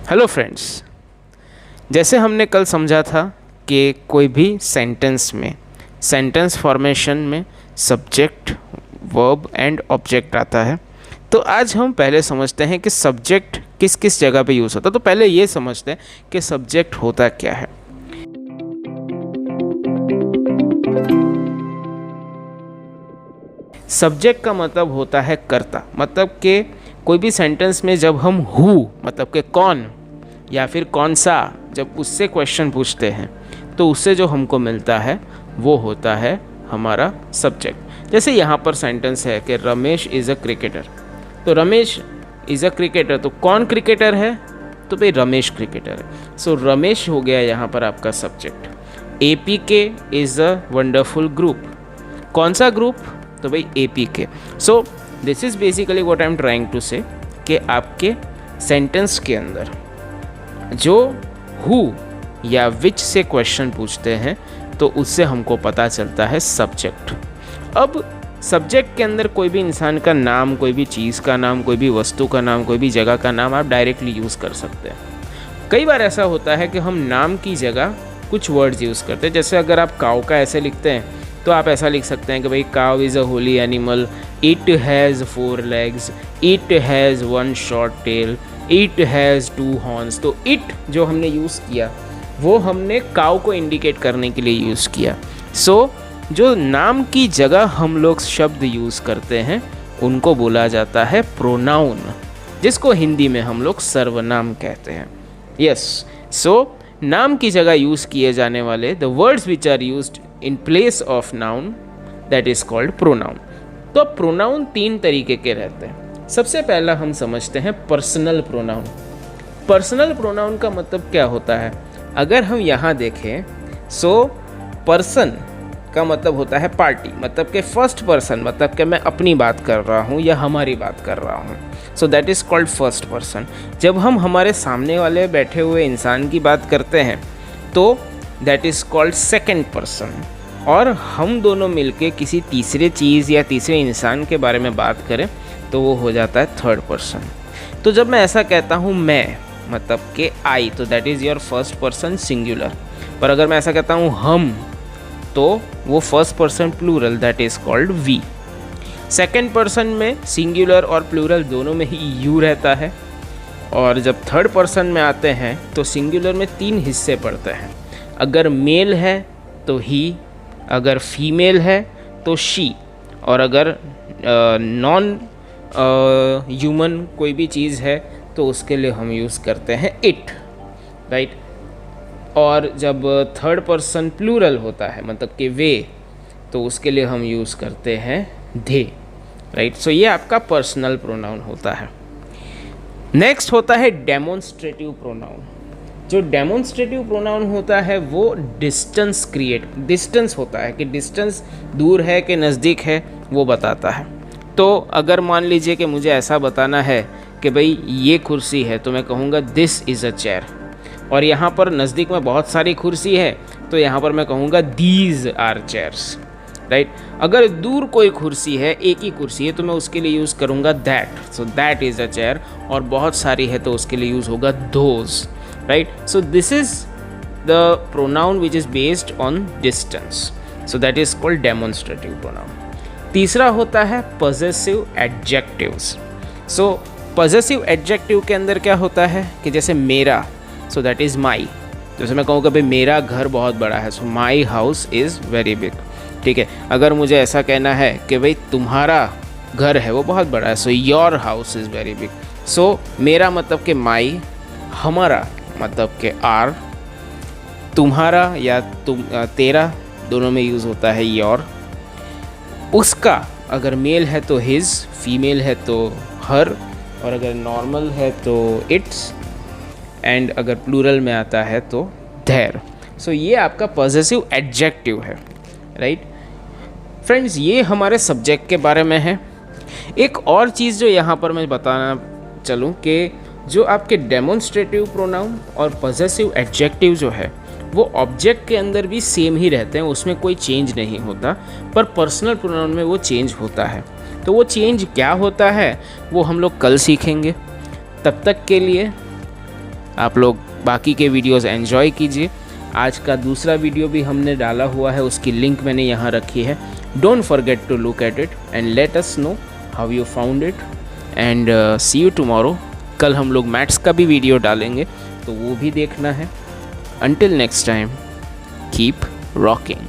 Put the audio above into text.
Hello friends, जैसे हमने कल समझा था कि कोई भी सेंटेंस में सेंटेंस फॉर्मेशन में सब्जेक्ट, वर्ब एंड ऑब्जेक्ट आता है। तो आज हम पहले समझते हैं कि सब्जेक्ट किस किस जगह पे यूज़ होता है। तो पहले ये समझते हैं कि सब्जेक्ट होता क्या है। सब्जेक्ट का मतलब होता है कर्ता, मतलब कि कोई भी सेंटेंस में जब हम हु मतलब कि कौन या फिर कौन सा जब उससे क्वेश्चन पूछते हैं तो उससे जो हमको मिलता है वो होता है हमारा सब्जेक्ट। जैसे यहाँ पर सेंटेंस है कि रमेश इज़ अ क्रिकेटर, तो रमेश इज़ अ क्रिकेटर, तो कौन क्रिकेटर है? तो भाई रमेश क्रिकेटर है। सो रमेश हो गया यहाँ पर आपका subject. APK is a wonderful group, कौन सा ग्रुप? तो भाई APK। So this is basically what I am trying to say कि आपके सेंटेंस के अंदर जो हु या विच से क्वेश्चन पूछते हैं तो उससे हमको पता चलता है सब्जेक्ट। अब सब्जेक्ट के अंदर कोई भी इंसान का नाम, कोई भी चीज़ का नाम, कोई भी वस्तु का नाम, कोई भी जगह का नाम आप डायरेक्टली यूज़ कर सकते हैं। कई बार ऐसा होता है कि हम नाम की जगह कुछ वर्ड्स यूज़ करते हैं। जैसे अगर आप काऊ का ऐसे लिखते हैं तो आप ऐसा लिख सकते हैं कि भाई cow is a holy animal, it has 4 legs, it has 1 short tail, it has 2 horns। तो इट जो हमने यूज़ किया वो हमने काऊ को इंडिकेट करने के लिए यूज़ किया। सो जो नाम की जगह हम लोग शब्द यूज़ करते हैं उनको बोला जाता है प्रोनाउन, जिसको हिंदी में हम लोग सर्वनाम कहते हैं। यस, सो नाम की जगह यूज़ किए जाने वाले the words which are used in place of noun that is called pronoun. तो प्रोनाउन 3 तरीके के रहते हैं। सबसे पहला हम समझते हैं पर्सनल प्रोनाउन। पर्सनल प्रोनाउन का मतलब क्या होता है? अगर हम यहाँ देखें सो पर्सन का मतलब होता है पार्टी, मतलब कि फर्स्ट पर्सन, मतलब कि मैं अपनी बात कर रहा हूँ या हमारी बात कर रहा हूँ। So that is called first person. जब हम हमारे सामने वाले बैठे हुए इंसान की बात करते हैं तो that is called second person. और हम दोनों मिलके किसी तीसरे चीज़ या तीसरे इंसान के बारे में बात करें तो वो हो जाता है थर्ड पर्सन। तो जब मैं ऐसा कहता हूँ मैं, मतलब कि आई, तो that is your first person singular. पर अगर मैं ऐसा कहता हूँ हम, तो वो first person plural, that is called we. Second person में सिंगुलर और प्लूरल दोनों में ही यू रहता है। और जब थर्ड पर्सन में आते हैं तो सिंगुलर में 3 हिस्से पड़ते हैं। अगर मेल है तो ही, अगर फीमेल है तो शी, और अगर नॉन ह्यूमन कोई भी चीज़ है तो उसके लिए हम यूज़ करते हैं इट, राइट। और जब थर्ड पर्सन प्लूरल होता है मतलब कि वे, तो उसके लिए हम यूज़ करते हैं दे, राइट। सो ये आपका पर्सनल प्रोनाउन होता है। नेक्स्ट होता है डेमोन्स्ट्रेटिव प्रोनाउन। जो डेमोन्स्ट्रेटिव प्रोनाउन होता है वो डिस्टेंस होता है कि डिस्टेंस दूर है कि नज़दीक है वो बताता है। तो अगर मान लीजिए कि मुझे ऐसा बताना है कि भाई ये कुर्सी है तो मैं कहूँगा दिस इज़ अ चेयर, और यहाँ पर नज़दीक में बहुत सारी कुर्सी है तो यहाँ पर मैं कहूँगा दीज आर चेयर्स, राइट। अगर दूर कोई कुर्सी है, एक ही कुर्सी है, तो मैं उसके लिए यूज़ करूँगा that, so that is a chair. और बहुत सारी है तो उसके लिए यूज़ होगा those, right. So this is the pronoun which is based on distance, so that is called demonstrative pronoun. तीसरा होता है पॉजेसिव एडजेक्टिव्स। सो पॉजेसिव एडजेक्टिव के अंदर क्या होता है कि जैसे मेरा, सो दैट इज़ माई। जैसे मैं कहूँगा भाई मेरा घर बहुत बड़ा है, so my house is very big, ठीक है। अगर मुझे ऐसा कहना है कि भाई तुम्हारा घर है वो बहुत बड़ा है, so your house is very big. So मेरा मतलब कि माई, हमारा मतलब कि आर, तुम्हारा या तुम तेरा दोनों में यूज़ होता है योर। उसका अगर मेल है तो हिज, फीमेल है तो हर, और अगर नॉर्मल है तो इट्स, एंड अगर प्लूरल में आता है तो देयर। सो ये आपका पॉजेसिव एडजेक्टिव है, राइट। फ्रेंड्स, ये हमारे सब्जेक्ट के बारे में है। एक और चीज़ जो यहाँ पर मैं बताना चलूँ कि जो आपके डेमोन्स्ट्रेटिव प्रोनाउन और पॉजेसिव एडजेक्टिव जो है वो ऑब्जेक्ट के अंदर भी सेम ही रहते हैं, उसमें कोई चेंज नहीं होता, पर पर्सनल प्रोनाउन में वो चेंज होता है। तो वो चेंज क्या होता है वो हम लोग कल सीखेंगे। तब तक के लिए आप लोग बाकी के वीडियोस एंजॉय कीजिए। आज का दूसरा वीडियो भी हमने डाला हुआ है, उसकी लिंक मैंने यहाँ रखी है। Don't forget to look at it and let us know how you found it and see you tomorrow. कल हम लोग मैथ्स का भी वीडियो डालेंगे, तो वो भी देखना है। Until next time, keep rocking.